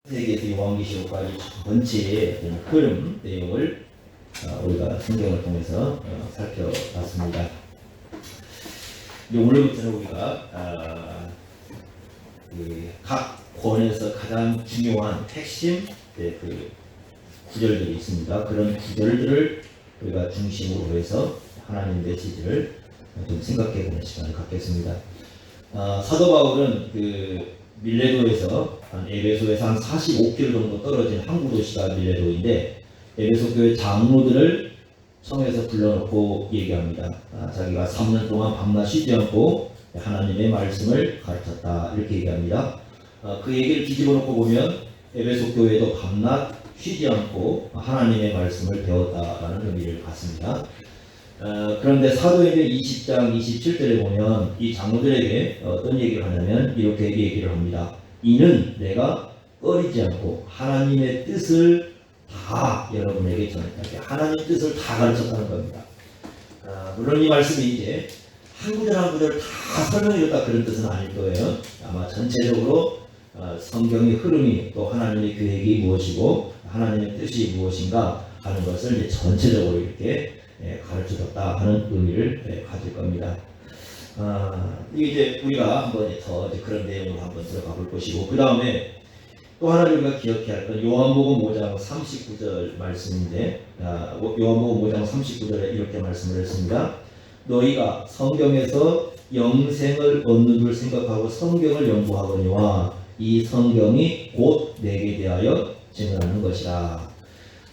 세계에서 요한계시록까지 전체의 흐름 내용을 우리가 성경을 통해서 살펴봤습니다. 이제 오늘부터는 우리가 각 권에서 가장 중요한 핵심 그 구절들이 있습니다. 그런 구절들을 우리가 중심으로 해서 하나님 메시지를 좀 생각해보는 시간을 갖겠습니다. 사도 바울은 그 밀레도에서 에베소에서 한 45km 정도 떨어진 항구 도시가 밀레도인데, 에베소 교회 장로들을 성에서 불러놓고 얘기합니다. 자기가 3년 동안 밤낮 쉬지 않고 하나님의 말씀을 가르쳤다, 이렇게 얘기합니다. 그 얘기를 뒤집어 놓고 보면 에베소 교회도 밤낮 쉬지 않고 하나님의 말씀을 배웠다라는 의미를 갖습니다. 그런데 사도행전 20장 27절에 보면 이 장로들에게 어떤 얘기를 하냐면 이렇게 얘기를 합니다. 이는 내가 꺼리지 않고 하나님의 뜻을 다 여러분에게 전했다. 하나님 뜻을 다 가르쳤다는 겁니다. 물론 이 말씀이 이제 한 구절 한 구절 다 설명해줬다 그런 뜻은 아닐 거예요. 아마 전체적으로 성경의 흐름이, 또 하나님의 계획이 무엇이고 하나님의 뜻이 무엇인가 하는 것을 이제 전체적으로 이렇게 가르쳐줬다 하는 의미를 가질 겁니다. 이게 이제 우리가 한번 더 그런 내용으로 한번 들어가 볼 것이고, 그 다음에 또 하나 우리가 기억해야 할 건 요한복음 5장 39절 말씀인데, 요한복음 5장 39절에 이렇게 말씀을 했습니다. 너희가 성경에서 영생을 얻는 줄 생각하고 성경을 연구하거니와 이 성경이 곧 내게 대하여 증언하는 것이라.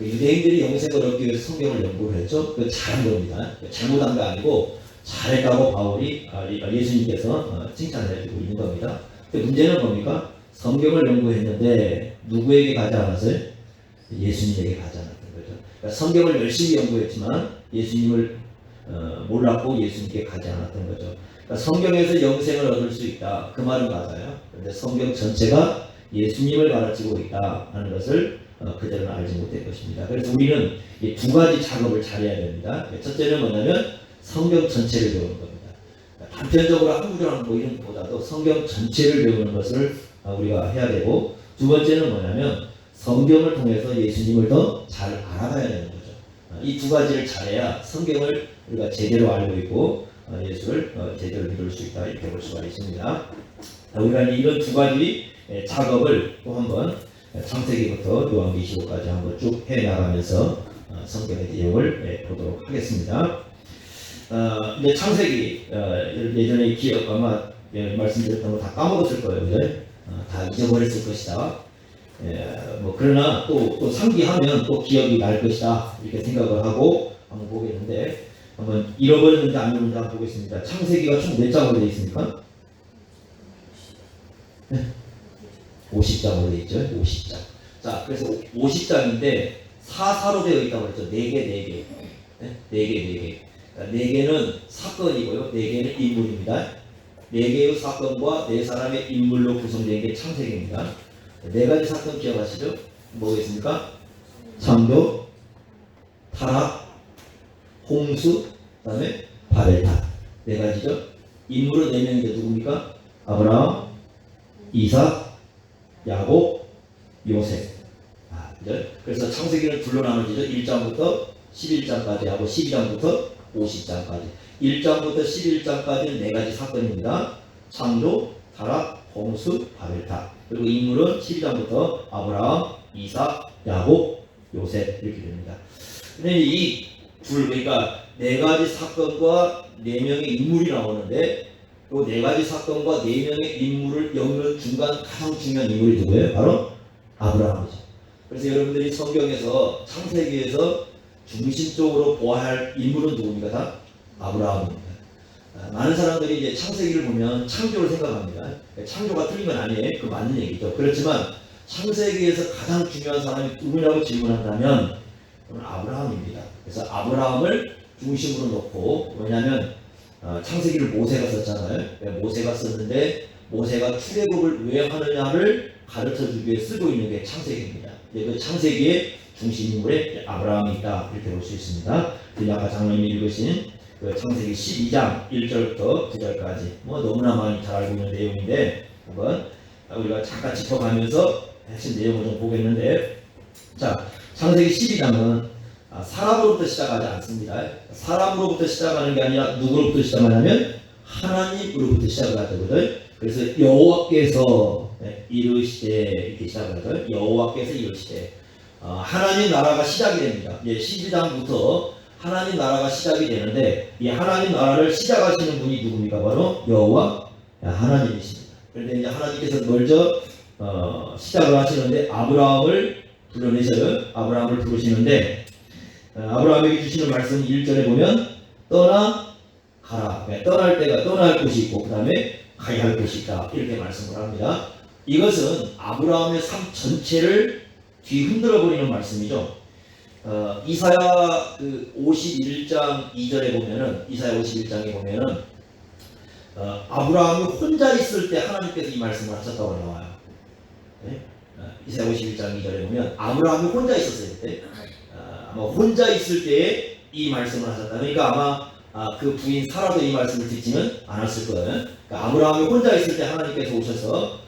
유대인들이 영생을 얻기 위해서 성경을 연구를 했죠. 그 잘한 겁니다. 잘못한 게 아니고 잘했다고 바울이 예수님께서 칭찬을 해주고 있는 겁니다. 문제는 뭡니까? 성경을 연구했는데 누구에게 가지 않았어요? 예수님에게 가지 않았던 거죠. 그러니까 성경을 열심히 연구했지만 예수님을 몰랐고 예수님께 가지 않았던 거죠. 그러니까 성경에서 영생을 얻을 수 있다, 그 말은 맞아요. 그런데 성경 전체가 예수님을 가르치고 있다 하는 것을 그들은 알지 못할 것입니다. 그래서 우리는 이 두 가지 작업을 잘해야 됩니다. 첫째는 뭐냐면 성경 전체를 배우는 겁니다. 단편적으로 한 구절 뭐 이런 것보다도 성경 전체를 배우는 것을 우리가 해야 되고, 두 번째는 뭐냐면 성경을 통해서 예수님을 더 잘 알아가야 되는 거죠. 이 두 가지를 잘해야 성경을 우리가 제대로 알고 있고 예수를 제대로 믿을 수 있다, 이렇게 볼 수가 있습니다. 우리가 이런 두 가지 작업을 또 한번 창세기부터 요한계시록까지 한번 쭉 해나가면서 성경의 내용을 보도록 하겠습니다. 이제 창세기 예전에 기억 아마 말씀드렸던 거 다 까먹었을 거예요. 그죠? 다 잊어버렸을 것이다. 뭐 그러나 또 상기하면 또 기억이 날 것이다, 이렇게 생각을 하고 한번 보겠는데, 한번 잃어버렸는지 안 잃었는지 한번 보겠습니다. 창세기가 총 몇 장으로 되어 있습니까? 50장으로 되어 있죠. 50장. 자, 그래서 50장인데 사사로 되어 있다고 했죠. 4개. 4개. 4개는 사건이고요. 4개는 인물입니다. 4개의 사건과 4사람의 인물로 구성된 게 창세기입니다. 4가지 사건 기억하시죠? 뭐겠습니까? 창조, 타락, 홍수, 그 다음에 바벨탑. 4가지죠. 인물은 4명인데 누굽니까? 아브라함, 이삭, 야곱, 요셉. 그죠? 그래서 창세기는 둘로 나눠지죠. 1장부터 11장까지 하고 12장부터 50장까지. 1장부터 11장까지는 4가지 사건입니다. 창조, 타락, 홍수, 바벨탑. 그리고 인물은 12장부터 아브라함, 이삭, 야곱, 요셉, 이렇게 됩니다. 근데 이 그러니까 4가지 사건과 4명의 인물이 나오는데, 또 4가지 사건과 4명의 인물을 엮는 중간 가장 중요한 인물이 누구예요? 바로 아브라함이죠. 그래서 여러분들이 성경에서 창세기에서 중심적으로 보아야 할 인물은 누굽니까? 다 아브라함입니다. 많은 사람들이 이제 창세기를 보면 창조를 생각합니다. 창조가 틀린 건 아니에요. 그 맞는 얘기죠. 그렇지만 창세기에서 가장 중요한 사람이 누구냐고 질문한다면 그건 아브라함입니다. 그래서 아브라함을 중심으로 놓고, 왜냐하면 창세기를 모세가 썼잖아요. 모세가 썼는데 모세가 출애굽을 왜 하느냐를 가르쳐주기 위해 쓰고 있는 게 창세기입니다. 그 창세기의 중심 인물에 아브라함이 있다, 이렇게 볼 수 있습니다. 아까 장로님이 읽으신 그 창세기 12장 1절부터 9절까지 뭐 너무나 많이 잘 알고 있는 내용인데, 한번 우리가 잠깐 짚어가면서 핵심 내용을 좀 보겠는데, 자, 창세기 12장은 사람으로부터 시작하지 않습니다. 사람으로부터 시작하는 게 아니라 누구로부터 시작하냐면 하나님으로부터 시작을 하거든. 그래서 여호와께서 이르시되 이렇게 시작을 하죠. 여호와께서 이르시되 하나님 나라가 시작이 됩니다. 12장부터 하나님 나라가 시작이 되는데 이 하나님 나라를 시작하시는 분이 누굽니까? 바로 여호와 하나님이십니다. 그런데 이제 하나님께서 먼저 시작을 하시는데 아브라함을 불러내셔요. 아브라함을 부르시는데 아브라함에게 주시는 말씀 1절에 보면 떠나 가라. 떠날 때가 떠날 곳이 있고 그 다음에 가야 할 곳이 있다. 이렇게 말씀을 합니다. 이것은 아브라함의 삶 전체를 뒤흔들어 버리는 말씀이죠. 이사야 51장 2절에 보면은 이사야 51장에 보면은 아브라함이 혼자 있을 때 하나님께서 이 말씀을 하셨다고 나와요. 네? 이사야 51장 2절에 보면 아브라함이 혼자 있었을 때 아마 혼자 있을 때에 이 말씀을 하셨다. 그러니까 아마 그 부인 사라도 이 말씀을 듣지는 않았을 거예요. 그러니까 아브라함이 혼자 있을 때 하나님께서 오셔서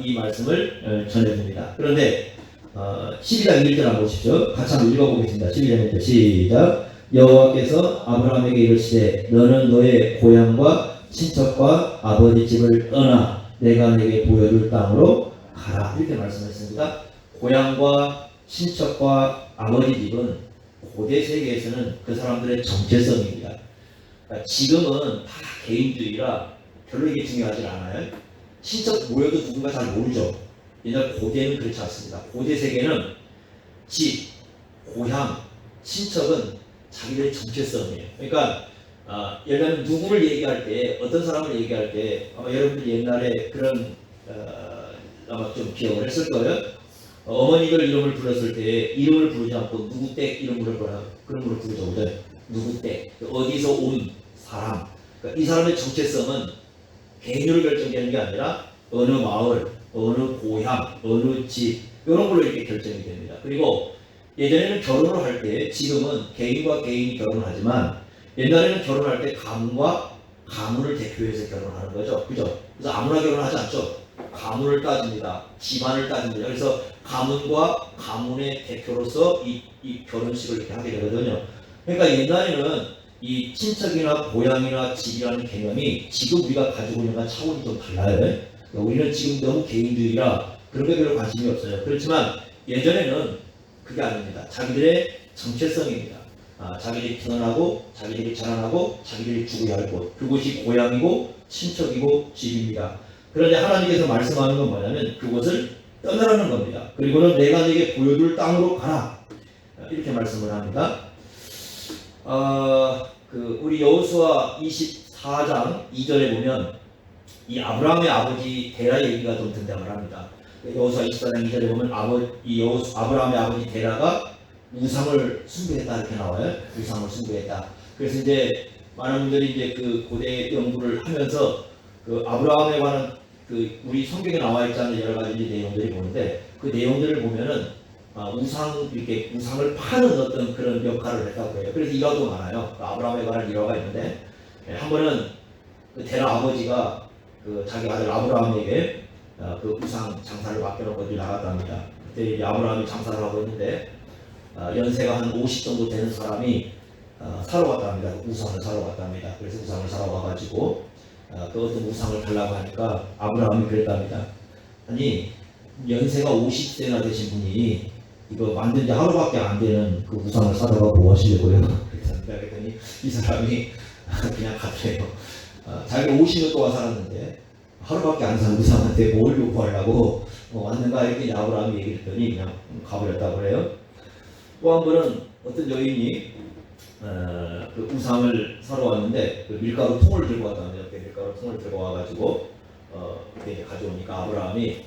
이 말씀을 전해줍니다. 그런데 12장 1절 한번 보십시오. 같이 한번 읽어보겠습니다. 12장 1절 시작. 여호와께서 아브라함에게 이르시되 너는 너의 고향과 친척과 아버지 집을 떠나 내가 내게 보여줄 땅으로 가라. 이렇게 말씀했습니다. 고향과 친척과 아버지 집은 고대 세계에서는 그 사람들의 정체성입니다. 그러니까 지금은 다 개인주의라 별로 이게 중요하지 않아요. 친척 모여도 누군가 잘 모르죠. 옛날 고대는 그렇지 않습니다. 고대 세계는 집, 고향, 친척은 자기들의 정체성이에요. 그러니까 예를 들면 누구를 얘기할 때 어떤 사람을 얘기할 때 아마 여러분들 옛날에 그런 아마 좀 기억을 했을 거예요. 어머니들 이름을 불렀을 때 이름을 부르지 않고 누구댁 이름을 그런 걸 부르죠. 누구댁 어디서 온 사람. 그러니까 이 사람의 정체성은 개인으로 결정되는 게 아니라 어느 마을, 어느 고향, 어느 집 이런 걸로 이렇게 결정이 됩니다. 그리고 예전에는 결혼을 할 때 지금은 개인과 개인이 결혼하지만 옛날에는 결혼할 때 가문과 가문을 대표해서 결혼하는 거죠. 그죠? 그래서 아무나 결혼하지 않죠. 가문을 따집니다. 집안을 따집니다. 그래서 가문과 가문의 대표로서 이 결혼식을 이렇게 하게 되거든요. 그러니까 옛날에는 이 친척이나 고향이나 집이라는 개념이 지금 우리가 가지고 있는 건 차원이 좀 달라요. 우리는 지금 너무 개인주의라 그런 게 별로 관심이 없어요. 그렇지만 예전에는 그게 아닙니다. 자기들의 정체성입니다. 자기들이 태어나고 자기들이 자라나고 자기들이 죽어야 할 곳, 그곳이 고향이고 친척이고 집입니다. 그런데 하나님께서 말씀하는 건 뭐냐면 그곳을 떠나라는 겁니다. 그리고는 내가 네게 보여줄 땅으로 가라. 이렇게 말씀을 합니다. 우리 여호수아 24장 2절에 보면 이 아브라함의 아버지 데라 얘기가 좀 등장을 합니다. 여호수아 24장 2절에 보면 아브라함의 아버지 데라가 우상을 숭배했다 이렇게 나와요. 우상을 숭배했다. 그래서 이제 많은 분들이 이제 그 고대 연구를 하면서 그 아브라함에 관한 그 우리 성경에 나와 있지 않은 여러 가지 내용들이 보는데 그 내용들을 보면은 우상을 파는 어떤 그런 역할을 했다고 해요. 그래서 일화도 많아요. 아브라함에 관한 일화가 있는데 한 번은 그 데라 아버지가 그 자기 아들 아브라함에게 그 우상 장사를 맡겨놓고 어디 나갔답니다. 그때 이제 아브라함이 장사를 하고 있는데 연세가 한 50 정도 되는 사람이 사러 왔답니다. 우상을 사러 왔답니다. 그래서 우상을 사러 와가지고 그 어떤 우상을 달라고 하니까 아브라함이 그랬답니다. 아니 연세가 50세나 되신 분이 이거 만든 지 하루밖에 안 되는 그 우상을 사다가 뭐 하시려고요? 그랬더니 이 사람이 그냥 갔대요. 자기가 50년 동안 살았는데 하루밖에 안 산 우상한테 뭘 요구하려고 왔는가 이렇게 아브라함이 얘기를 했더니 그냥 가버렸다고 그래요. 또 한 번은 어떤 여인이 그 우상을 사러 왔는데 그 밀가루 통을 들고 왔다는데 밀가루 통을 들고 와가지고 이렇게 가져오니까 아브라함이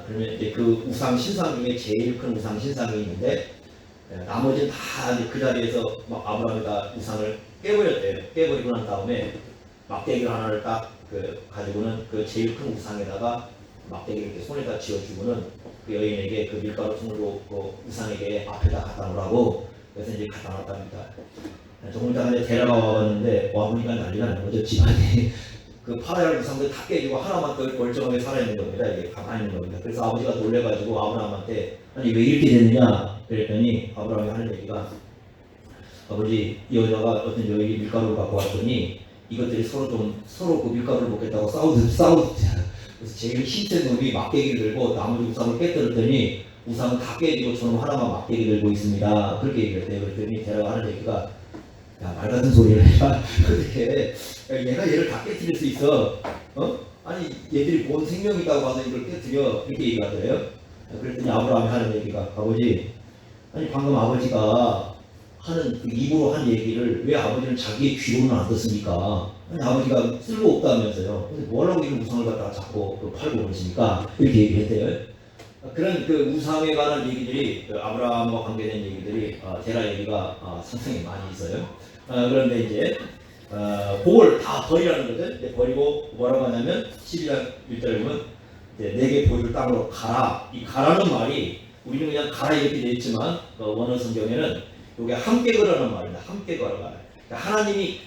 그러면 이제 그 우상 신상 중에 제일 큰 우상 신상이 있는데 나머지는 다 그 자리에서 막 아브라함이 다 우상을 깨버렸대요. 깨버리고 난 다음에 막대기를 하나를 딱 가지고는 그 제일 큰 우상에다가 막대기를 이렇게 손에다 쥐어주고는 그 여인에게 그 밀가루 통을 그 우상에게 앞에다 갖다 놓으라고 그래서 이제 갖다 놨답니다. 조금 있다가 데라가 와봤는데 와보니까 난리가 난 거죠. 집안에 그 팔아야 할 우상들 다 깨지고 하나만 더 멀쩡하게 살아있는 겁니다. 이게 가만히 있는 겁니다. 그래서 아버지가 놀래가지고 아브라함한테 아니 왜 이렇게 됐느냐 그랬더니 아브라함이 하는 얘기가 아버지 이 여자가 어떤 여인이 밀가루를 갖고 왔더니 이것들이 서로 그 밀가루를 먹겠다고 싸우잖아. 그래서 제일 힘센 놈이 막대기를 들고 나머지 우상을 깨뜨렸더니 우상은 다 깨지고 저놈 하나만 막대기 들고 있습니다. 그렇게 얘기했대요. 그랬더니 대라가 하는 얘기가 야, 말 같은 소리를 해라. 어떻게 얘가 얘를 다 깨뜨릴 수 있어? 아니 얘들이 본 생명이 있다고 봐서 이걸 깨뜨려 이렇게 얘기하더래요. 그랬더니 아브라함이 하는 얘기가 아버지 아니 방금 아버지가 하는 그 입으로 한 얘기를 왜 아버지는 자기의 귀로는 안 듣습니까? 아니 아버지가 쓸모없다면서요. 근데 뭐라고 이런 우상을 갖다가 자꾸 팔고 그러십니까? 이렇게 얘기를 했대요. 그런 그 우상에 관한 얘기들이 그 아브라함과 관계된 얘기들이 테라 얘기가 상당히 많이 있어요. 그런데 이제 그걸 다 버리라는 거죠. 이제 버리고 뭐라고 하냐면 12장 1절에 보면 내게 보여줄 땅으로 가라. 이 가라는 말이 우리는 그냥 가라 이렇게 되어 있지만 원어 성경에는 이게 함께 걸어라는 말입니다. 함께 걸어라. 그러니까 하나님이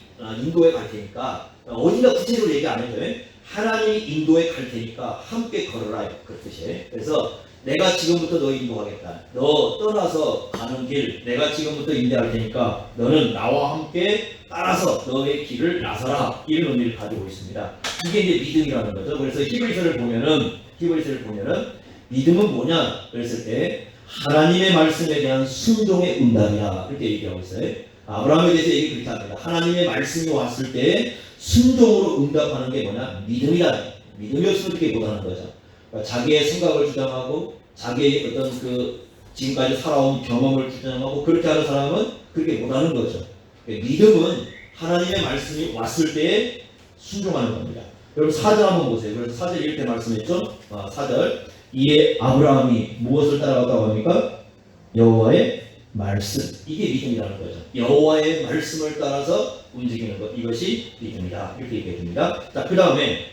인도에 갈 테니까 어딘가 구체적으로 얘기 안 해줘요. 하나님이 인도에 갈 테니까 함께 걸어라 그 뜻이에요. 그래서 내가 지금부터 너 인도하겠다. 너 떠나서 가는 길 내가 지금부터 인도할 테니까 너는 나와 함께 따라서 너의 길을 나서라. 이런 의미를 가지고 있습니다. 이게 이제 믿음이라는 거죠. 그래서 히브리서를 보면은 믿음은 뭐냐 그랬을 때 하나님의 말씀에 대한 순종의 응답이라 이렇게 얘기하고 있어요. 아브라함에 대해서 얘기 그렇게 합니다. 하나님의 말씀이 왔을 때 순종으로 응답하는 게 뭐냐? 믿음이다. 믿음이 없으면 그렇게 못하는 거죠. 그러니까 자기의 생각을 주장하고 자기의 어떤 그 지금까지 살아온 경험을 주장하고 그렇게 하는 사람은 그렇게 못하는 거죠. 그러니까 믿음은 하나님의 말씀이 왔을 때에 순종하는 겁니다. 여러분 4절 한번 보세요. 그래서 4절 이렇게 말씀했죠. 4절 이에 아브라함이 무엇을 따라갔다고 합니까? 여호와의 말씀. 이게 믿음이라는 거죠. 여호와의 말씀을 따라서 움직이는 것. 이것이 믿음이다. 이렇게 얘기해 줍니다. 자, 그 다음에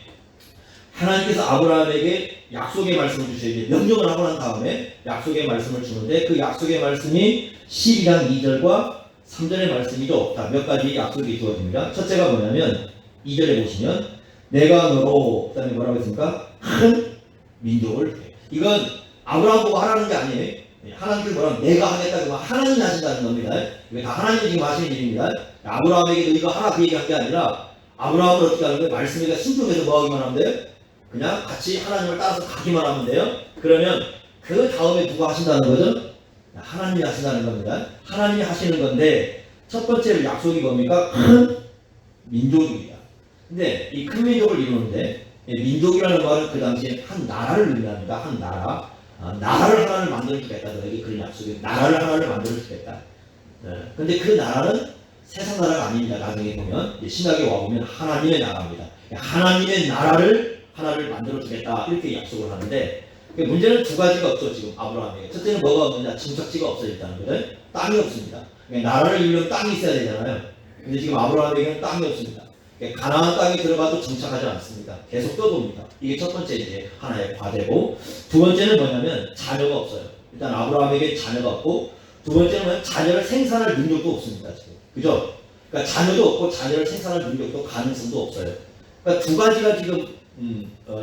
하나님께서 아브라함에게 약속의 말씀을 주셔야지 명령을 하고 난 다음에 약속의 말씀을 주는데 그 약속의 말씀이 12장 2절과 3절의 말씀이죠. 자, 몇 가지 약속이 주어집니다. 첫째가 뭐냐면 2절에 보시면 내가 너로 그 다음에 뭐라고 했습니까? 큰 민족을 해. 이건 아브라함 보고 하라는 게 아니에요. 하나님께서 뭐라면 내가 하겠다 그러면 하나님이 하신다는 겁니다. 이게 다 하나님이 지금 하시는 일입니다. 아브라함에게 너 이거 하라 그 얘기한 게 아니라 아브라함을 어떻게 하는 거예요? 말씀에 순종해서 뭐 하기만 하면 돼요? 그냥 같이 하나님을 따라서 가기만 하면 돼요. 그러면 그 다음에 누가 하신다는 거죠? 하나님이 하신다는 겁니다. 하나님이 하시는 건데 첫 번째 약속이 뭡니까? 큰 민족입니다. 근데 이 큰 민족을 이루는데 민족이라는 말은 그 당시에 한 나라를 의미합니다. 한 나라. 나라를 하나를 만들어주겠다. 너에게 그런 약속이 나라를 하나를 만들어주겠다. 근데 그 나라는 세상 나라가 아닙니다. 나중에 보면 신약에 와보면 하나님의 나라입니다. 하나님의 나라를 하나를 만들어주겠다. 이렇게 약속을 하는데 문제는 두 가지가 없죠. 지금 아브라함에게. 첫째는 뭐가 없느냐. 정착지가 없어졌다는 거죠. 땅이 없습니다. 나라를 이루려면 땅이 있어야 되잖아요. 근데 지금 아브라함에게는 땅이 없습니다. 가나안 땅에 들어가도 정착하지 않습니다. 계속 떠돕니다. 이게 첫 번째 이제 하나의 과제고, 두 번째는 뭐냐면 자녀가 없어요. 일단 아브라함에게 자녀가 없고, 두 번째는 뭐냐면 자녀를 생산할 능력도 없습니다. 지금 그죠? 그러니까 자녀도 없고 자녀를 생산할 능력도 가능성도 없어요. 그러니까 두 가지가 지금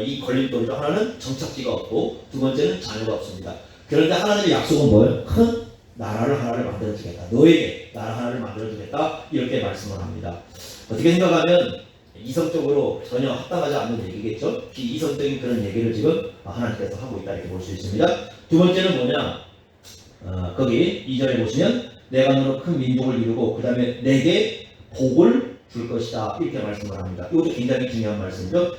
이 걸림돌이죠. 하나는 정착지가 없고, 두 번째는 자녀가 없습니다. 그런데 하나님의 약속은 뭐예요? 큰 나라를 하나를 만들어주겠다. 너에게 나라 하나를 만들어주겠다. 이렇게 말씀을 합니다. 어떻게 생각하면 이성적으로 전혀 합당하지 않는 얘기겠죠. 비이성적인 그런 얘기를 지금 하나님께서 하고 있다 이렇게 볼 수 있습니다. 두 번째는 뭐냐? 거기 2절에 보시면 내가 너로 큰 민족을 이루고 그 다음에 내게 복을 줄 것이다 이렇게 말씀을 합니다. 이것도 굉장히 중요한 말씀이죠.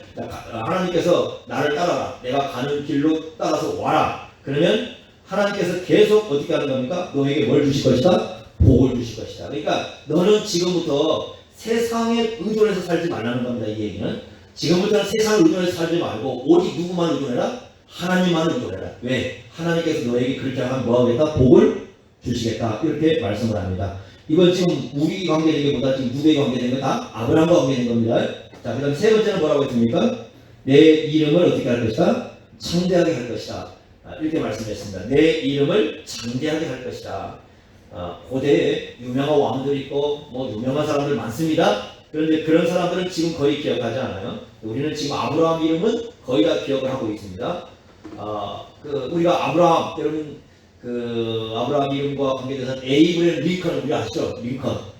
하나님께서 나를 따라라. 내가 가는 길로 따라서 와라. 그러면 하나님께서 계속 어떻게 하는 겁니까? 너에게 뭘 주실 것이다? 복을 주실 것이다. 그러니까 너는 지금부터 세상에 의존해서 살지 말라는 겁니다. 이 얘기는 지금부터는 세상을 의존해서 살지 말고 오직 누구만 의존해라? 하나님만 의존해라. 왜? 하나님께서 너에게 그렇게 하면 뭐하겠다? 복을 주시겠다. 이렇게 말씀을 합니다. 이건 지금 우리 관계되기보다 지금 누구에 관계된 거다? 아브라함과 관계된 겁니다. 자, 그 다음 세 번째는 뭐라고 했습니까? 내 이름을 어떻게 할 것이다? 창대하게 할 것이다. 이렇게 말씀했습니다. 내 이름을 창대하게 할 것이다. 고대에 유명한 왕들 있고 뭐 유명한 사람들 많습니다. 그런데 그런 사람들은 지금 거의 기억하지 않아요. 우리는 지금 아브라함 이름은 거의 다 기억을 하고 있습니다. 우리가 아브라함, 여러분 아브라함 이름과 관계돼서 에이브레임 링컨 우리 아시죠?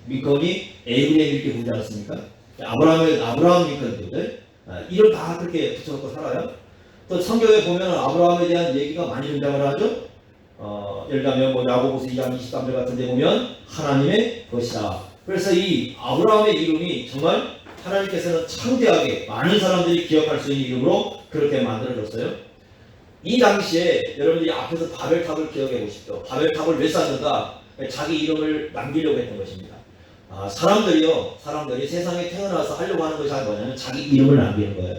링컨이 에이브레임 이렇게 부르지 않았습니까? 아브라함 링컨들 이름 다 그렇게 붙여놓고 살아요. 또 성경에 보면 아브라함에 대한 얘기가 많이 등장을 하죠. 예를 들면 야고보서 2장 23절 같은 데 보면 하나님의 것이다. 그래서 이 아브라함의 이름이 정말 하나님께서는 창대하게 많은 사람들이 기억할 수 있는 이름으로 그렇게 만들어졌어요. 이 당시에 여러분들이 앞에서 바벨탑을 기억해 보십시오. 바벨탑을 왜 쌓는가? 자기 이름을 남기려고 했던 것입니다. 사람들이 세상에 태어나서 하려고 하는 것이 뭐냐면 자기 이름을 남기는 거예요.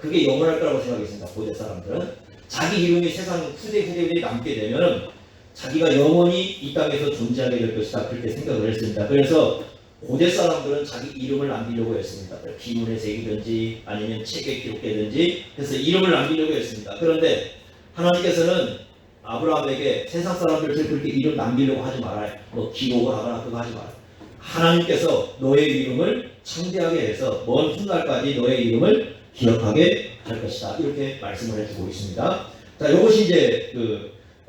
그게 영원할 거라고 생각했습니다. 고대 사람들은 자기 이름이 세상 후대에 남게 되면은 자기가 영원히 이 땅에서 존재하게 될 것이다. 그렇게 생각을 했습니다. 그래서 고대 사람들은 자기 이름을 남기려고 했습니다. 비문에 새기든지 아니면 책에 기록되든지 해서 이름을 남기려고 했습니다. 그런데 하나님께서는 아브라함에게 세상 사람들처럼 그렇게 이름 남기려고 하지 말아요. 기록을 하거나 그거 하지 말아요. 하나님께서 너의 이름을 창대하게 해서 먼 훗날까지 너의 이름을 기억하게 할 것이다. 이렇게 말씀을 해주고 있습니다. 자, 이것이 이제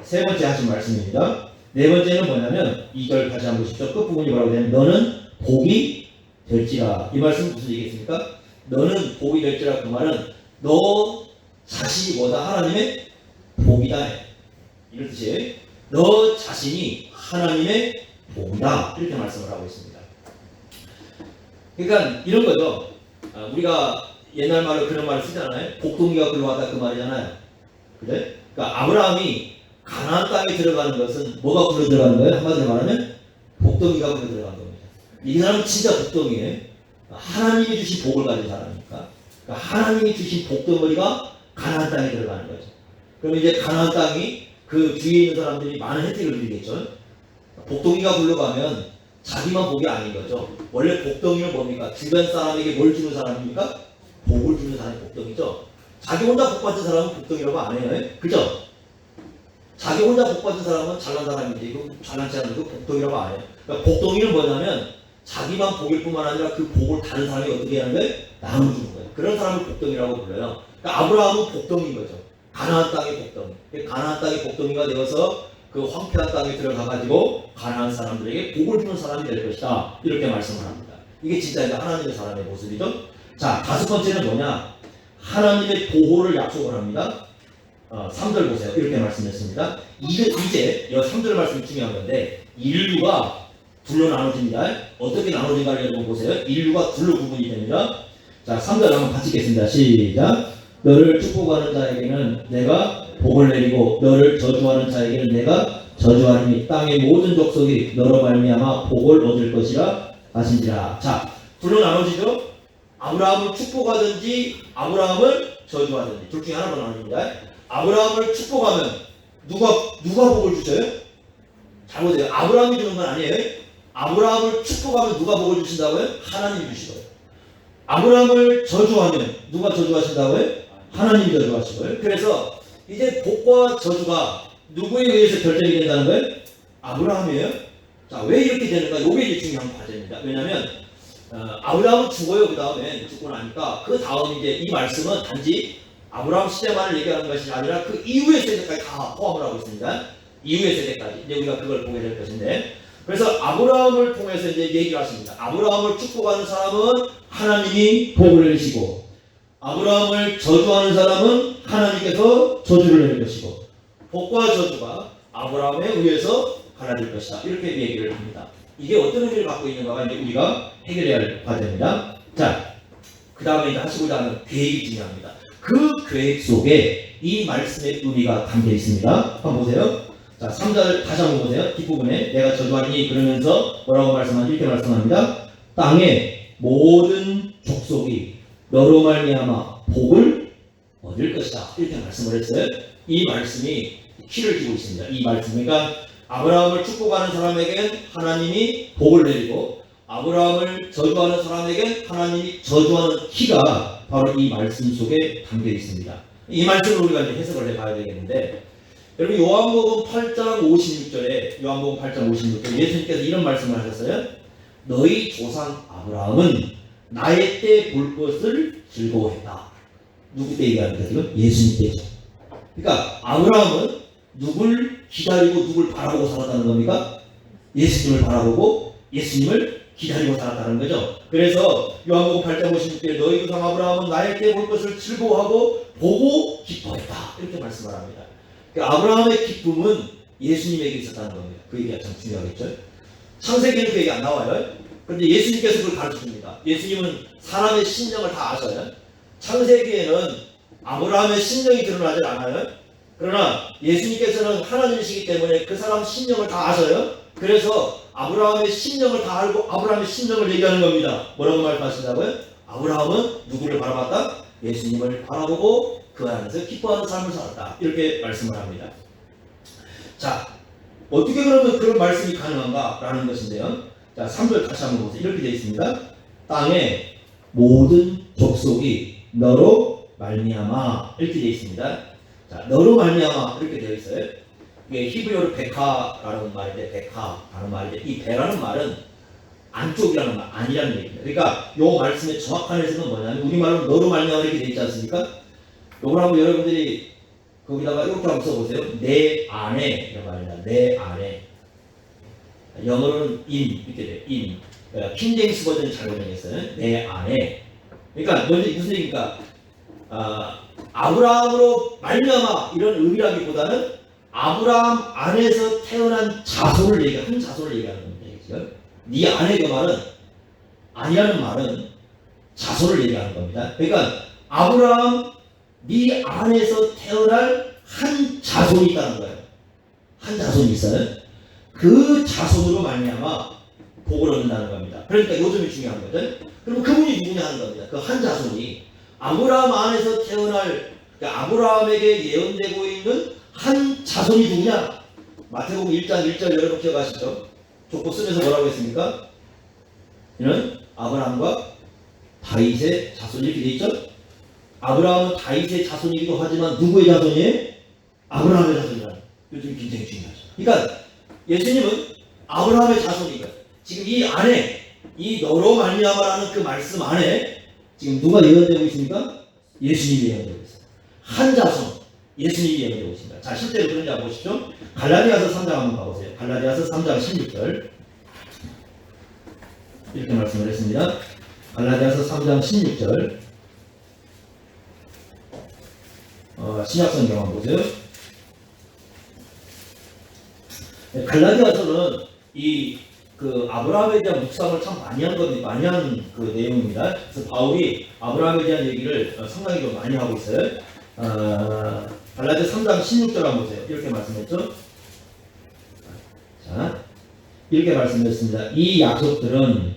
세 번째 하신 말씀입니다. 네 번째는 뭐냐면 2절 다시 한번 보십시오. 끝부분이 뭐라고 되냐면 너는 복이 될지라. 이 말씀은 무슨 얘기겠습니까? 너는 복이 될지라. 그 말은 너 자신이 뭐다? 하나님의 복이다. 이런 뜻이에요. 너 자신이 하나님의 복이다. 이렇게 말씀을 하고 있습니다. 그러니까 이런 거죠. 우리가 옛날 말로 그런 말을 쓰잖아요. 복동이가 굴러가다 그 말이잖아요. 그래? 그러니까 아브라함이 가나안 땅에 들어가는 것은 뭐가 굴러 들어가는 거예요? 한마디로 말하면 복덩이가 굴러 들어가는 겁니다. 이 사람은 진짜 복덩이에요. 하나님이 주신 복을 가진 사람이니까. 그러니까 하나님이 주신 복덩어리가 가나안 땅에 들어가는 거죠. 그럼 이제 가나안 땅이 그 뒤에 있는 사람들이 많은 혜택을 누리겠죠. 복덩이가 굴러가면 자기만 복이 아닌 거죠. 원래 복덩이는 뭡니까? 주변 사람에게 뭘 주는 사람입니까? 복을 주는 사람이 복덩이죠. 자기 혼자 복 받은 사람은 복덩이라고 안 해요. 그죠? 자기 혼자 복 받은 사람은 잘난 사람인데 이거 잘난지 않은 거 복덩이라고 안 해요. 그러니까 복덩이는 뭐냐면 자기만 복일 뿐만 아니라 그 복을 다른 사람이 어떻게 하는 거예요? 나눠주는 거예요. 그런 사람을 복덩이라고 불러요. 그러니까 아브라함은 복덩이인 거죠. 가나안 땅의 복덩이. 가나안 땅의 복덩이가 되어서 그 황폐한 땅에 들어가가지고 가나안 사람들에게 복을 주는 사람이 될 것이다. 이렇게 말씀을 합니다. 이게 진짜 하나님의 사람의 모습이죠. 자, 다섯 번째는 뭐냐? 하나님의 보호를 약속을 합니다. 3절 보세요. 이렇게 말씀했습니다. 이제 3절 말씀이 중요한 건데 인류가 둘로 나눠집니다. 어떻게 나눠진가를 여러분 보세요. 인류가 둘로 구분이 됩니다. 자, 3절 한번 같이 읽겠습니다. 시작. 너를 축복하는 자에게는 내가 복을 내리고 너를 저주하는 자에게는 내가 저주하리니 땅의 모든 족속이 너로 말미암아 복을 얻을 것이라 하신지라. 자, 둘로 나눠지죠. 아브라함을 축복하든지 아브라함을 저주하든지 둘 중에 하나로 나눠집니다. 아브라함을 축복하면 누가 복을 주셔요? 잘 보세요. 아브라함이 주는 건 아니에요. 아브라함을 축복하면 누가 복을 주신다고요? 하나님이 주시고요. 아브라함을 저주하면 누가 저주하신다고요? 하나님이 저주하시고요. 그래서 이제 복과 저주가 누구에 의해서 결정이 된다는 거예요? 아브라함이에요. 자, 왜 이렇게 되는가? 이게 이제 중요한 과제입니다. 왜냐하면 아브라함은 죽어요. 그 다음에 죽고 나니까 그 다음 이제 이 말씀은 단지 아브라함 시대만을 얘기하는 것이 아니라 그 이후의 세대까지 다 포함을 하고 있습니다. 이후의 세대까지 이제 우리가 그걸 보게 될 것인데, 그래서 아브라함을 통해서 이제 얘기를 하십니다. 아브라함을 축복하는 사람은 하나님이 복을 내리시고, 아브라함을 저주하는 사람은 하나님께서 저주를 내릴 것이고, 복과 저주가 아브라함에 의해서 갈라질 것이다. 이렇게 얘기를 합니다. 이게 어떤 의미를 갖고 있는가가 이제 우리가 해결해야 할 과제입니다. 자, 그 다음에 이제 하시고자 하는 계획이 중요합니다. 그 계획 속에 이 말씀의 의미가 담겨 있습니다. 한번 보세요. 자, 3절 다시 한번 보세요. 뒷부분에 내가 저주하니 그러면서 뭐라고 말씀하는지 이렇게 말씀합니다. 땅의 모든 족속이 너로 말미암아 복을 얻을 것이다. 이렇게 말씀을 했어요. 이 말씀이 키를 쥐고 있습니다. 이 말씀. 그러니까 아브라함을 축복하는 사람에게는 하나님이 복을 내리고 아브라함을 저주하는 사람에게는 하나님이 저주하는 키가 바로 이 말씀 속에 담겨 있습니다. 이 말씀을 우리가 이제 해석을 해봐야 되겠는데, 여러분 요한복음 8장 56절에 예수님께서 이런 말씀을 하셨어요. 너희 조상 아브라함은 나의 때 볼 것을 즐거워했다. 누구 때 얘기합니까 지금? 예수님 때죠. 그러니까 아브라함은 누굴 기다리고 누굴 바라보고 살았다는 겁니까? 예수님을 바라보고 예수님을 기다리고 살았다는 거죠. 그래서 요한복음 8장 56절에 너희 조상 아브라함은 나의 때 볼 것을 즐거워하고 보고 기뻐했다. 이렇게 말씀을 합니다. 그러니까 아브라함의 기쁨은 예수님에게 있었다는 겁니다. 그 얘기가 참 중요하겠죠. 창세기는 그 얘기 안 나와요. 그런데 예수님께서 그걸 가르쳐줍니다. 예수님은 사람의 심령을 다 아셔요. 창세기에는 아브라함의 심령이 드러나지 않아요. 그러나 예수님께서는 하나님이시기 때문에 그 사람 심령을 다 아셔요. 그래서 아브라함의 심령을 다 알고 아브라함의 심령을 얘기하는 겁니다. 뭐라고 말씀하신다고요? 아브라함은 누구를 바라봤다? 예수님을 바라보고 그 안에서 기뻐하는 삶을 살았다. 이렇게 말씀을 합니다. 자, 어떻게 그러면 그런 말씀이 가능한가라는 것인데요. 자, 3절 다시 한번 보세요. 이렇게 되어 있습니다. 땅의 모든 족속이 너로 말미암아 이렇게 되어 있습니다. 자, 너로 말미암아 이렇게 되어 있어요. 이게 히브리어로 베카라는 말인데, 베카라는 말인데, 이 베라는 말은 안쪽이라는 말, 아니라는 얘기입니다. 그러니까 이 말씀의 정확한 해석은 뭐냐면 우리말로 너로 말미암아 이렇게 되어 있지 않습니까? 요걸 한번 여러분들이 거기다가 이렇게 한번 써보세요. 내 안에 이런 말입니다. 내 안에. 영어로는 in 이렇게 돼요. in. 킹제임스 버전이 잘 번역했어요. 내 안에. 그러니까 먼저 무슨 얘기입니까? 아브라함으로 말미암아 이런 의미라기보다는 아브라함 안에서 태어난 자손을 얘기하는 한 자손을 얘기하는 겁니다. 그렇죠? 네 안에 그 말은 아니라는 말은 자손을 얘기하는 겁니다. 그러니까 아브라함 네 안에서 태어날 한 자손이 있다는 거예요. 한 자손이 있어요. 그 자손으로 말미암아 복을 얻는다는 겁니다. 그러니까 요점이 중요한 거죠. 그럼 그분이 누구냐 하는 겁니다. 그 한 자손이 아브라함 안에서 태어날 그러니까 아브라함에게 예언되고 있는 한 자손이 누구냐? 마태복음 1장 1절 여러분 기억하시죠? 족보 쓰면서 뭐라고 했습니까? 이는 아브라함과 다윗의 자손 이렇게 돼 있죠? 아브라함은 다윗의 자손이기도 하지만 누구의 자손이에요? 아브라함의 자손이라는 요즘이 굉장히 중요하죠. 그러니까 예수님은 아브라함의 자손이니까 지금 이 안에 이 너로 말미암아라는 그 말씀 안에 지금 누가 예언되고 있습니까? 예수님이 예언되고 있어요. 한 자손 예수님이 예언되고 있습니다. 자, 실제로 그런지 한번 보십시오. 갈라디아서 3장 한번 가보세요. 갈라디아서 3장 16절 이렇게 말씀을 했습니다. 갈라디아서 3장 16절 신약성경 한번 보세요. 갈라디아서는 그 아브라함에 대한 묵상을 참 많이 한 겁니다. 많이 한 그 내용입니다. 그래서 바울이 아브라함에 대한 얘기를 상당히 좀 많이 하고 있어요. 갈라디아 3장 16절 한번 보세요. 이렇게 말씀했죠. 자, 이렇게 말씀했습니다. 이 약속들은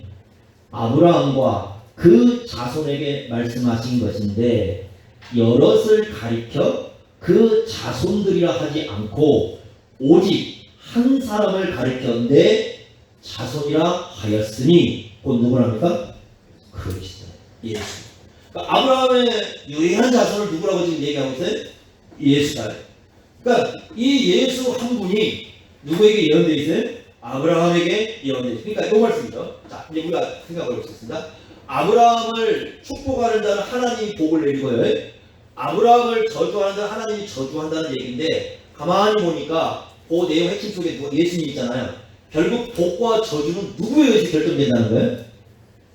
아브라함과 그 자손에게 말씀하신 것인데 여럿을 가리켜 그 자손들이라 하지 않고 오직 한 사람을 가리켜 내 자손이라 하였으니 곧 누구랍니까? 그리스도 예수. 그러니까 아브라함의 유일한 자손을 누구라고 지금 얘기하고 있어요? 예수다. 그러니까 이 예수 한 분이 누구에게 예언되어 있어요? 아브라함에게 예언되어 있어요. 그러니까 이 말씀이죠. 자, 이제 우리가 생각해 보겠습니다. 아브라함을 축복하는 자는 하나님이 복을 내리고요. 아브라함을 저주하는 자는 하나님이 저주한다는 얘기인데 가만히 보니까 그 내용 핵심 속에 예수님 있잖아요. 결국 복과 저주는 누구에 의해서 결정된다는 거예요?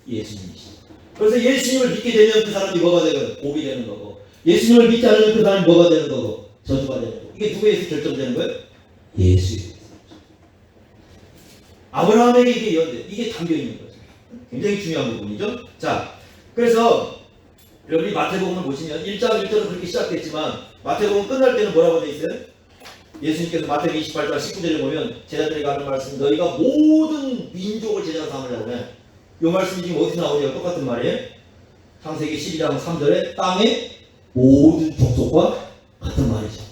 예수님이시죠. 그래서 예수님을 믿게 되면 그 사람이 뭐가 되는 복이 되는 거고 예수님을 믿지 않으면 그 사람이 뭐가 되는 거고 저주가 되는 거고 이게 누구에 의해서 결정되는 거예요? 예수님. 아브라함에게 이게 예언돼. 이게 담겨 있는 거죠. 굉장히 중요한 부분이죠. 자, 그래서 여러분이 마태복음을 보시면 1장 1절은 그렇게 시작됐지만 마태복음 끝날 때는 뭐라고 되어 있어요? 예수님께서 마태복음 28장 19절에 보면 제자들에게 하는 말씀 너희가 모든 민족을 제자로 삼으려고 해. 이 말씀이 지금 어디서 나오냐고 똑같은 말이에요. 창세기 12장 3절에 땅의 모든 족속과 같은 말이죠.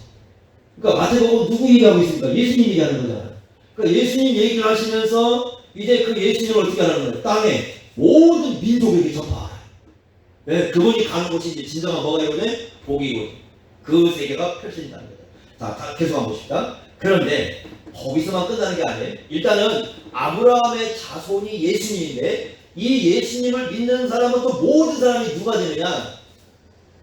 그러니까 마태복음 누구 얘기하고 있습니까? 예수님 얘기하는 거잖아요. 그러니까 예수님 얘기를 하시면서 이제 그 예수님을 어떻게 하는 거예요? 땅의 모든 민족에게 전파하라. 네, 그분이 가는 곳이 이제 진정한 뭐가 이거네? 복이고 그 세계가 펼쳐진다는 거죠. 자, 계속 한번 봅시다. 그런데 거기서만 끝나는 게 아니에요. 일단은 아브라함의 자손이 예수님인데 이 예수님을 믿는 사람은 또 모든 사람이 누가 되느냐?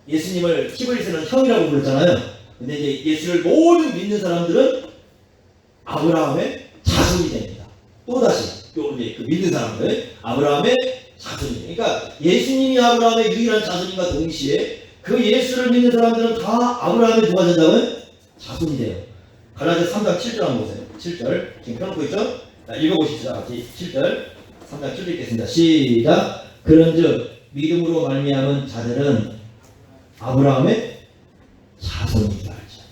예수님을 히브리서는 형이라고 불렀잖아요. 근데 이제 예수를 모든 믿는 사람들은 아브라함의 자손이 됩니다. 또다시 또 이제 그 믿는 사람들 아브라함의 자손이. 그러니까 예수님이 아브라함의 유일한 자손인가 동시에 그 예수를 믿는 사람들은 다 아브라함의 누가 된다고요? 자손이 돼요. 갈라디아 3장 7절 한번 보세요. 7절 지금 펴놓고 있죠? 자, 읽어보시죠. 같이 7절 3장 7절 읽겠습니다. 시작. 그런즉 믿음으로 말미암은 자들은 아브라함의 자손이라 할지어다.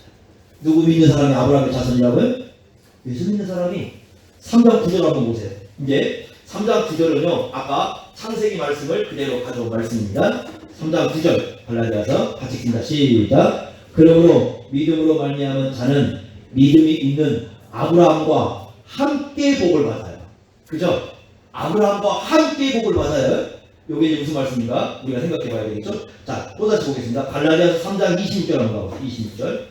누구 믿는 사람이 아브라함의 자손이라고요? 예수 믿는 사람이. 3장 9절 한번 보세요. 이제 3장 9절은요 아까 창세기 말씀을 그대로 가져온 말씀입니다. 3장 9절 갈라디아서 같이 읽습니다. 시작. 그러므로 믿음으로 말미암은 자는 믿음이 있는 아브라함과 함께 복을 받아요. 그죠? 아브라함과 함께 복을 받아요. 이게 이제 무슨 말씀입니까? 우리가 생각해 봐야 되겠죠? 자, 또다시 보겠습니다. 갈라디아서 3장 26절 한번 가보세요. 26절.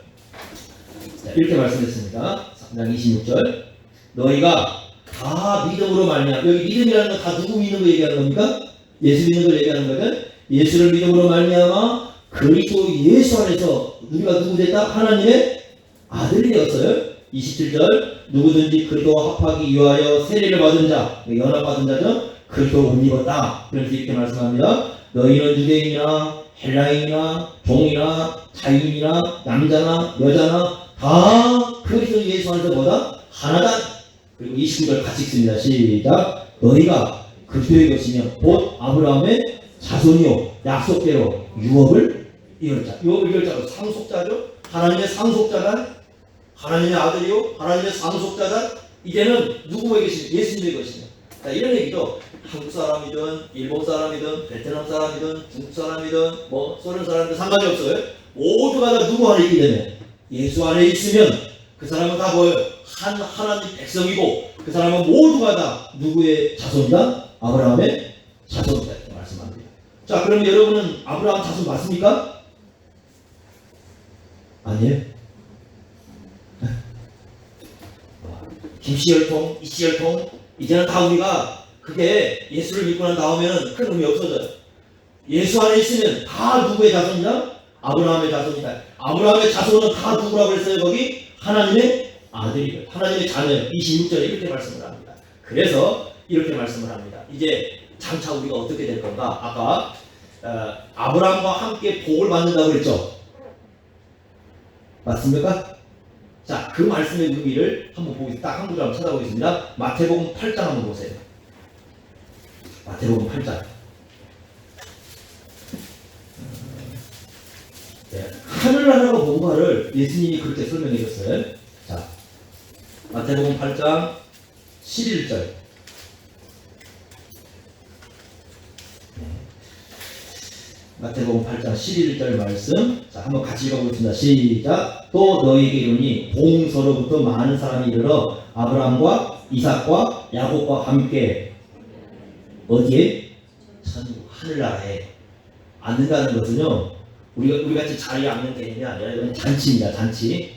자, 이렇게 말씀했습니다. 3장 26절. 너희가 다 믿음으로 말미암아. 여기 믿음이라는 건 다 누구 믿는 거 얘기하는 겁니까? 예수 믿는 걸 얘기하는 거죠? 예수를 믿음으로 말미암아 그리스도 예수 안에서 우리가 누구 됐다? 하나님의 아들이 되었어요. 27절. 누구든지 그리스도와 합하기 위하여 세례를 받은 자, 연합받은 자죠. 그리스도를 옷 입었다. 그래서 이렇게 말씀합니다. 너희는 유대인이나 헬라인이나 종이나 자유인이나 남자나 여자나 다 그리스도 예수 안에서 뭐다? 하나다. 그리고 29절 같이 읽습니다. 시작. 너희가 그리스도의 것이며 곧 아브라함의 자손이요 약속대로 유업을 이을 자. 유업을 이을 자로 상속자죠. 하나님의 상속자가 하나님의 아들이요 하나님의 상속자가 이제는 누구의 것이냐? 예수님의 것이냐. 자, 이런 얘기죠. 한국 사람이든 일본 사람이든 베트남 사람이든 중국 사람이든 뭐 소련 사람이든 상관이 없어요. 모두가 다 누구 안에 있기 때문에 예수 안에 있으면 그 사람은 다 뭐예요? 하나님 백성이고 그 사람은 모두가 다 누구의 자손이다? 아브라함의 자손이다 이렇게 말씀합니다. 자, 그러면 여러분은 아브라함 자손 맞습니까? 아니에요. 김씨혈통, 이씨혈통 이제는 다 우리가 그게 예수를 믿고 난 다음에는 큰 의미 없어져요. 예수 안에 있으면 다 누구의 자손이다? 아브라함의 자손이다. 아브라함의 자손은 다 누구라고 했어요? 거기 하나님의 아들이요 하나님의 자녀. 26절에 이렇게 말씀을 합니다. 그래서 이렇게 말씀을 합니다. 이제 장차 우리가 어떻게 될 건가? 아까 아브라함과 함께 복을 받는다고 그랬죠? 맞습니까? 자, 그 말씀의 의미를 한번 보겠습니다. 딱 한 구절 한번 찾아보겠습니다. 마태복음 8장 한번 보세요. 마태복음 8장. 네, 하늘나라가 뭔가를 예수님이 그렇게 설명해 줬어요. 자, 마태복음 8장 11절. 마태복음 8장 11절 말씀. 자, 한번 같이 읽어보겠습니다. 시작. 또 너희에게 이르니 동서로부터 많은 사람이 이르러 아브라함과 이삭과 야곱과 함께 어디에? 천국 하늘나라에 앉는다는 것은요, 우리 같이 자리에 앉는 개념이 아니라 이건 잔치입니다. 잔치.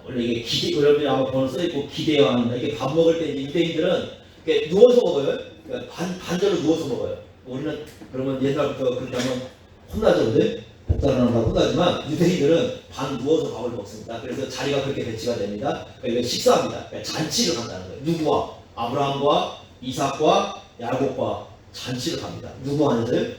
원래 이게 기대, 여러분들이 아마 번호 써있고 기대어 합니다. 이게 밥 먹을 때 유대인들은 이렇게 누워서 먹어요. 그러니까 반절로 누워서 먹어요. 우리는 그러면 옛날부터 그렇게 하면 혼나죠, 근데? 복사하는다고 혼나지만 유대인들은 반 누워서 밥을 먹습니다. 그래서 자리가 그렇게 배치가 됩니다. 그러니까 이거 식사합니다. 그러니까 잔치를 한다는 거예요. 누구와? 아브라함과 이삭과 야곱과 잔치를 합니다. 누구 안에서요?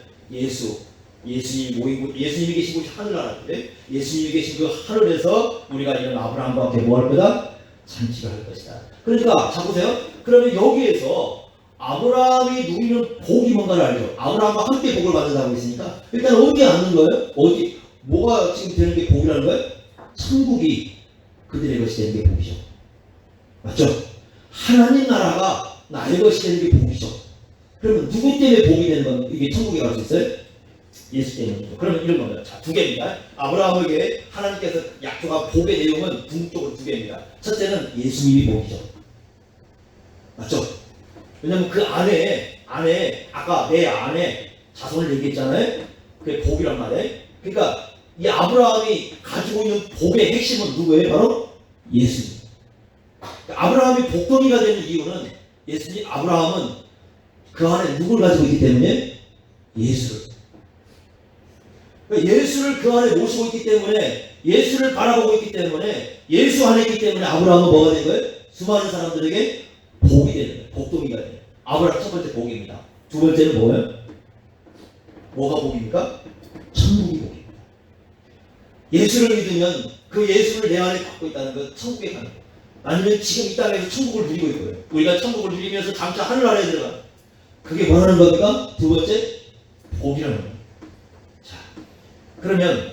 예수님이 모이고 예수님이 계신 곳이 하늘나라인데 예수님이 계신 그 하늘에서 우리가 이런 아브라함과 함께 뭐 할 거다? 잔치를 할 것이다. 그러니까 자 보세요. 그러면 여기에서 아브라함이 누리는 복이 뭔가를 알죠. 아브라함과 함께 복을 받는다고 했으니까 일단 어디에 앉는 거예요? 어디? 뭐가 지금 되는 게 복이라는 거예요? 천국이 그들의 것이 되는 게 복이죠. 맞죠? 하나님 나라가 나의 것이 되는 게 복이죠. 그러면 누구 때문에 복이 되는 건 이게 천국에 갈 수 있어요? 예수 때문에. 그러면 이런 겁니다. 자, 두 개입니다. 아브라함에게 하나님께서 약속한 복의 내용은 궁극적으로 두 개입니다. 첫째는 예수님이 복이죠. 맞죠? 왜냐면 그 안에 아까 내 안에 자손을 얘기했잖아요. 그게 복이란 말이에요. 그러니까 이 아브라함이 가지고 있는 복의 핵심은 누구예요? 바로 예수님. 그러니까 아브라함이 복덩이가 되는 이유는 예수님, 아브라함은 그 안에 누굴 가지고 있기 때문에? 예수를. 그러니까 예수를 그 안에 모시고 있기 때문에, 예수를 바라보고 있기 때문에, 예수 안에 있기 때문에 아브라함은 뭐가 된 거예요? 수많은 사람들에게 복이 되는 거예요. 복동이가 돼요. 아브라함 첫 번째 복입니다. 두 번째는 뭐예요? 뭐가 복입니까? 천국이 복입니다. 예수를 믿으면 그 예수를 내 안에 갖고 있다는 건 천국에 가는 거예요. 아니면 지금 이 땅에서 천국을 누리고 있고요. 우리가 천국을 누리면서 장차 하늘나라에 들어가는, 그게 뭐라는 겁니까? 두 번째 복이라는 겁니다. 자, 그러면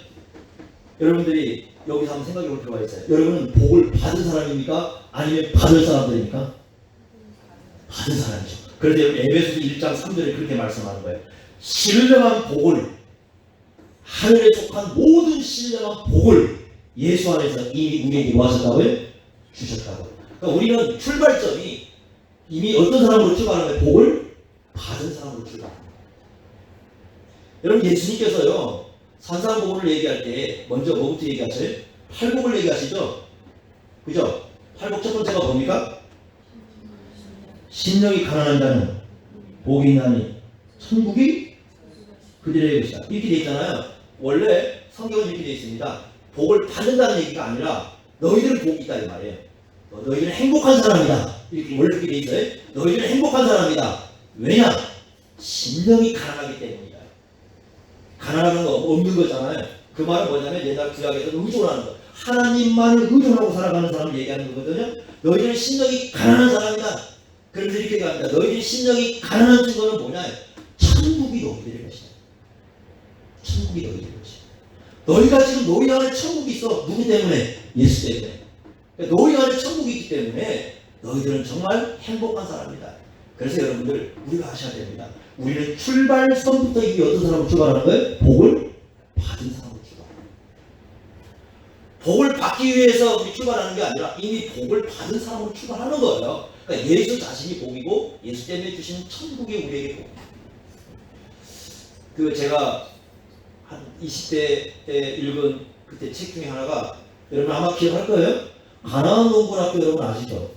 여러분들이 여기서 한번 생각해 볼 필요가 있어요. 여러분은 복을 받은 사람입니까? 아니면 받을 사람들입니까? 받은 사람이죠. 그래서 여러분 에베소서 1장 3절에 그렇게 말씀하는 거예요. 신령한 복을, 하늘에 속한 모든 신령한 복을 예수 안에서 이미 우리에게 뭐 하셨다고요? 주셨다고. 그러니까 우리는 출발점이 이미 어떤 사람으로 출발하는 거예요? 복을 받은 사람으로 출발하는 거예요. 여러분 예수님께서요, 산상복음을 얘기할 때 먼저 뭐부터 얘기하세요? 팔복을 얘기하시죠? 그죠? 팔복 첫 번째가 뭡니까? 심령이 가난한 자는 복이 있나니 천국이 그들의 것이다. 이렇게 되어 있잖아요. 원래 성경은 이렇게 되어 있습니다. 복을 받는다는 얘기가 아니라 너희들은 복이 있다 이 말이에요. 너희들은 행복한 사람이다. 이렇게 원래 그렇게 되어 있어요. 너희들은 행복한 사람이다. 왜냐? 심령이 가난하기 때문이다. 가난한 거 없는 거잖아요. 그 말은 뭐냐면 옛날 구약에서 의존하는 거. 하나님만을 의존하고 살아가는 사람을 얘기하는 거거든요. 너희들은 심령이 가난한 사람이다. 그런데 이렇게 얘기합니다. 너희들이 심령이 가난한 증거는 뭐냐? 천국이 너희들의 것이다. 천국이 너희들의 것이다. 너희가 지금 너희 안에 천국이 있어. 누구 때문에? 예수 때문에. 그러니까 너희 안에 천국이 있기 때문에 너희들은 정말 행복한 사람이다. 그래서 여러분들 우리가 아셔야 됩니다. 우리는 출발선부터 이게 어떤 사람으로 출발하는 거예요? 복을 받은 사람으로 출발하는 거예요. 복을 받기 위해서 우리 출발하는 게 아니라 이미 복을 받은 사람으로 출발하는 거예요. 그러니까 예수 자신이 복이고 예수 때문에 주시는 천국이 우리에게 복입니다. 그 제가 한 20대 때 읽은 그때 책 중에 하나가 여러분 아마 기억할 거예요. 가나안 농군학교 여러분 아시죠?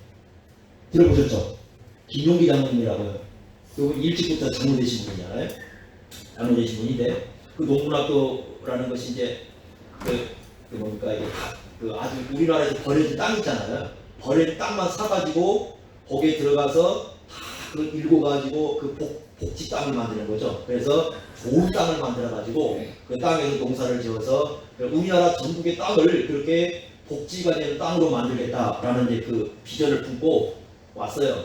들어보셨죠? 김용기 장로님이라고요. 그분 일찍부터 장로 되신 분이잖아요. 장로 되신 분인데 그 농군학교라는 것이 이제 그 뭡니까 이게 그 아주 우리나라에서 버려진 땅 있잖아요. 버려진 땅만 사가지고 거기에 들어가서 다 그 읽어가지고 그 복지 땅을 만드는 거죠. 그래서 좋은 땅을 만들어가지고 그 땅에서 농사를 지어서 우리나라 전국의 땅을 그렇게 복지가 되는 땅으로 만들겠다라는 이제 그 비전을 품고 왔어요.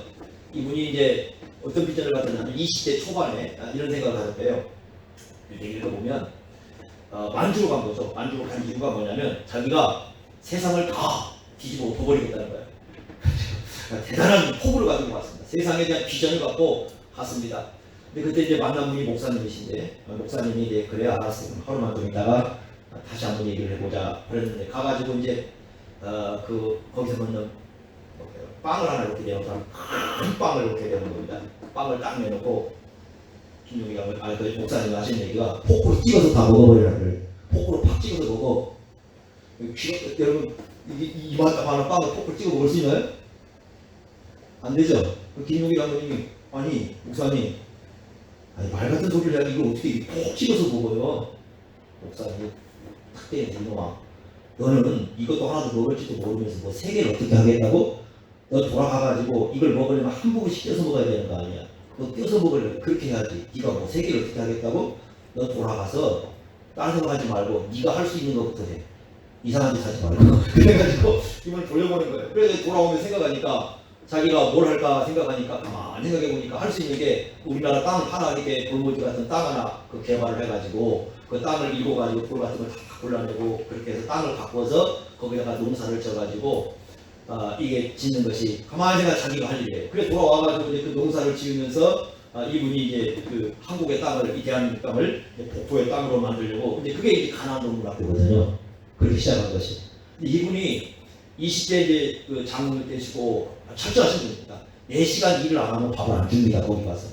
이분이 이제 어떤 비전을 가졌냐면 20대 초반에 이런 생각을 가졌대요. 이렇게 읽어보면 만주로 간 거죠. 만주로 간 이유가 뭐냐면 자기가 세상을 다 뒤집어 엎어버리겠다는 거예요. 대단한 포부를 가지고 왔습니다. 세상에 대한 비전을 갖고 갔습니다. 근데 그때 이제 만난 분이 목사님이신데 목사님이 이제 그래 알았어. 하루만 좀 있다가 다시 한번 얘기를 해보자 그랬는데 가가지고 이제 그 거기서 먹는 빵을 하나 이렇게 내놓고 큰 빵을 이렇게 내놓은 겁니다. 빵을 딱 내놓고 김용기가 그 목사님이 하신 얘기가 포크로 찍어서 다 먹어버리라 그래. 포크로 팍 찍어서 먹어. 여러분 이만한 빵을 포크로 찍어 먹을 수 있나요? 안 되죠. 김용기 감독님이 아니 목사님 아니 말 같은 소리를 해야 이걸 어떻게 푹 찍어서 먹어요. 목사님 그때 이놈아 너는 이것도 하나도 먹을지도 모르면서 뭐 세 개를 어떻게 하겠다고? 너 돌아가가지고 이걸 먹으려면 한 부분씩 떼서 먹어야 되는 거 아니야. 너 떼서 먹으려면 그렇게 해야지. 네가 뭐 세 개를 어떻게 하겠다고? 너 돌아가서 다른 생각하지 말고 네가 할 수 있는 것부터 해. 이상한 짓 하지 말고. 그래가지고 이걸 돌려보는 거예요. 그래서 돌아오면 생각하니까 자기가 뭘 할까 생각하니까 가만히 생각해보니까 할 수 있는 게 우리나라 땅 하나 이렇게 돌무지 같은 땅 하나 그 개발을 해가지고 그 땅을 일궈가지고 돌 같은 걸 다 골라내고 그렇게 해서 땅을 바꿔서 거기다가 농사를 져가지고 이게 짓는 것이 가만히 생각 자기가 할 일이에요. 그래 돌아와가지고 이제 그 농사를 지으면서 이분이 이제 그 한국의 땅을 이 대한민국 땅을 복부의 땅으로 만들려고 근데 그게 이제 가나안 농군학교거든요. 그렇게 시작한 것이. 근데 이분이 20대 이제 그 장로를 되시고 철저하신 분입니다. 4시간 일을 안 하면 밥을 안 줍니다. 거기 가서.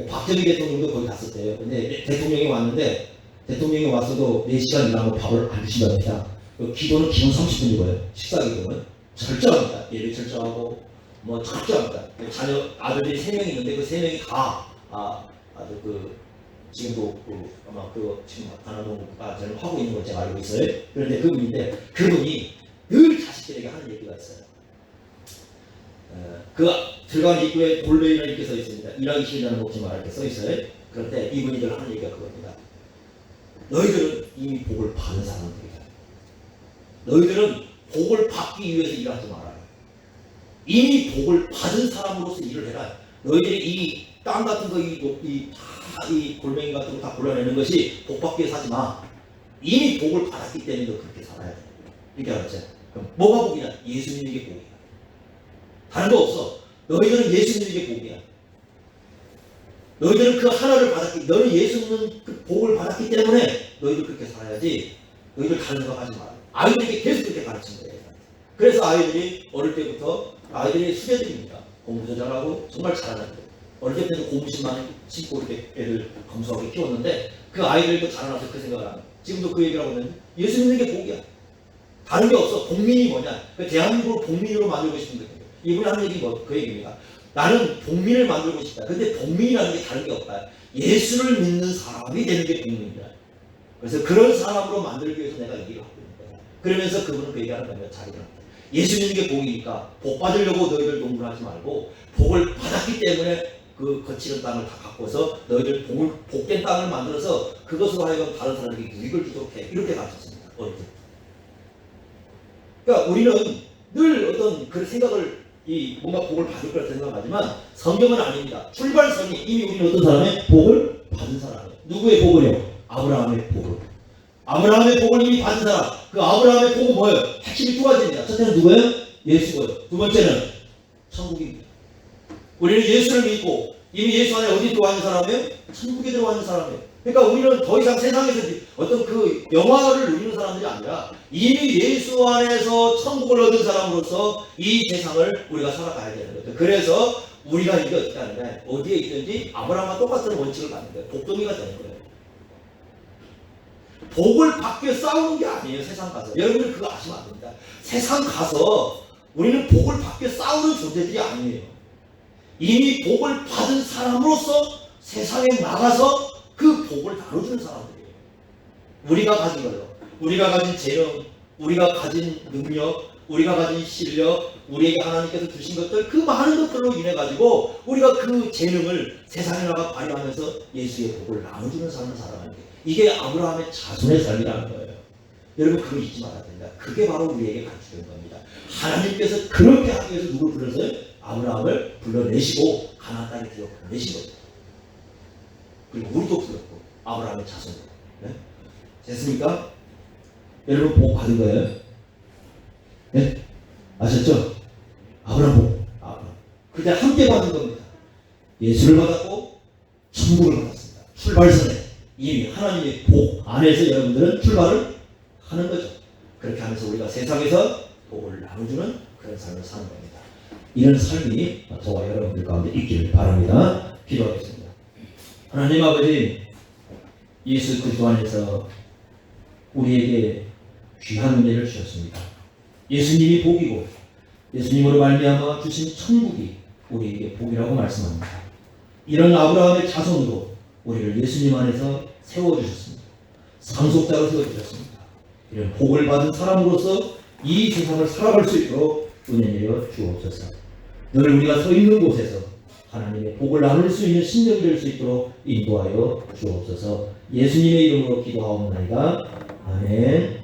박정희 대통령도 거기 갔었대요. 근데 대통령이 왔는데 대통령이 왔어도 4시간 일하면 밥을 안 주신답니다. 기도는 기본 30분이고요. 식사 기도는 철저합니다. 예배 철저하고 뭐 철저합니다. 자녀 아들들이 3명이 있는데 그 3명이 다 아주 지금도 아마 지금 가나동국가 저는 하고 있는 걸 제가 알고 있어요. 그런데 그분인데 그분이 늘 자식들에게 하는 얘기가 있어요. 들어가는 입구에 골뱅이가 이렇게 써 있습니다. 일하기 싫다는 먹지 마라 이렇게 써 있어요. 그런데 이분이 늘 하는 얘기가 그겁니다. 너희들은 이미 복을 받은 사람들이다. 너희들은 복을 받기 위해서 일하지 말아요. 이미 복을 받은 사람으로서 일을 해라. 너희들이 이 땅 같은 거, 이 골뱅이 같은 거 다 골라내는 것이 복 받기 위해서 하지 마. 이미 복을 받았기 때문에 너 그렇게 살아야 돼. 이렇게 알았죠? 그럼 뭐가 복이냐? 예수 믿는 게 복이야. 다른 거 없어. 너희들은 예수 믿는 게 복이야. 너희들은 그 하나를 받았기, 너는 예수 믿는 그 복을 받았기 때문에 너희들 그렇게 살아야지. 너희들 다른 거 하지 마라. 아이들에게 계속 그렇게 가르친 거예요. 그래서 아이들이 어릴 때부터 아이들이 수제들입니다. 공부도 잘하고 정말 잘하는 거예요. 어릴 때부터 공부심만 싣고 이렇게 애들 검소하게 키웠는데 그 아이들도 자라나서 그 생각을 합니다. 지금도 그 얘기를 하거든요. 예수 믿는 게 복이야. 다른 게 없어. 복민이 뭐냐? 대한민국을 복민으로 만들고 싶은 거예요. 이분이 하는 얘기 그 얘기입니다. 나는 복민을 만들고 싶다. 근데 복민이라는 게 다른 게 없다. 예수를 믿는 사람이 되는 게 복민이다. 그래서 그런 사람으로 만들기 위해서 내가 얘기를 하고 있는 거야. 그러면서 그분은 그 얘기하는 겁니다. 자기들한테. 예수 믿는 게 복이니까 복 받으려고 너희들 농구를 하지 말고 복을 받았기 때문에 그 거칠은 땅을 다 갖고서 너희들 복된 땅을 만들어서 그것으로 하여금 다른 사람에게 유익을 주도록 해. 이렇게 가르쳤습니다. 어릴 때. 그러니까 우리는 늘 어떤 그 생각을 뭔가 복을 받을 거라고 생각하지만 성경은 아닙니다. 출발선이 이미 우리는 어떤 사람의 복을 받은 사람이에요. 누구의 복을요? 아브라함의 복을. 아브라함의 복을 이미 받은 사람. 그 아브라함의 복은 뭐예요? 핵심이 두 가지입니다. 첫째는 누구예요? 예수고요. 두 번째는 천국입니다. 우리는 예수를 믿고 이미 예수 안에 어디 들어와 있는 사람이에요? 천국에 들어와 있는 사람이에요. 그러니까 우리는 더 이상 세상에서 어떤 그 영화를 누리는 사람들이 아니라 이미 예수 안에서 천국을 얻은 사람으로서 이 세상을 우리가 살아가야 되는 거죠. 그래서 우리가 이게 어떻게 하는데 어디에 있든지 아브라함과 똑같은 원칙을 갖는 거예요. 복덩이가 되는 거예요. 복을 받기 위해 싸우는 게 아니에요. 세상 가서. 여러분들 그거 아시면 안 됩니다. 세상 가서 우리는 복을 받기 위해 싸우는 존재들이 아니에요. 이미 복을 받은 사람으로서 세상에 나가서 그 복을 나눠주는 사람들이에요. 우리가 가진 거요. 우리가 가진 재능, 우리가 가진 능력, 우리가 가진 실력, 우리에게 하나님께서 주신 것들 그 많은 것들로 인해 가지고 우리가 그 재능을 세상에 나가 발휘하면서 예수의 복을 나눠주는 사람을 살아가는 게 이게 아브라함의 자손의 삶이라는 거예요. 여러분 그거 잊지 말아야 됩니다. 그게 바로 우리에게 가르치는 겁니다. 하나님께서 그렇게 하기 위해서 누굴 불러서요? 아브라함을 불러내시고 가나안 땅에 들여 보내신 거죠. 그리고 우리도 불렀고 아브라함의 자손. 네? 됐습니까? 여러분 복 받은 거예요? 네? 아셨죠? 아브라함 복. 아브라함. 그때 함께 받은 겁니다. 예수를 받았고 천국을 받았습니다. 출발선에 이미 하나님의 복 안에서 여러분들은 출발을 하는 거죠. 그렇게 하면서 우리가 세상에서 복을 나눠주는 그런 삶을 사는 겁니다. 이런 삶이 저와 여러분들 가운데 있기를 바랍니다. 기도하겠습니다. 하나님 아버지, 예수 그리스도 안에서 우리에게 귀한 은혜를 주셨습니다. 예수님이 복이고 예수님으로 말미암아 주신 천국이 우리에게 복이라고 말씀합니다. 이런 아브라함의 자손으로 우리를 예수님 안에서 세워주셨습니다. 상속자로 세워주셨습니다. 이런 복을 받은 사람으로서 이 세상을 살아갈 수 있도록 은혜 내려 주옵소서. 늘 우리가 서 있는 곳에서 하나님의 복을 나눌 수 있는 신령이 될 수 있도록 인도하여 주옵소서. 예수님의 이름으로 기도하옵나이다. 아멘.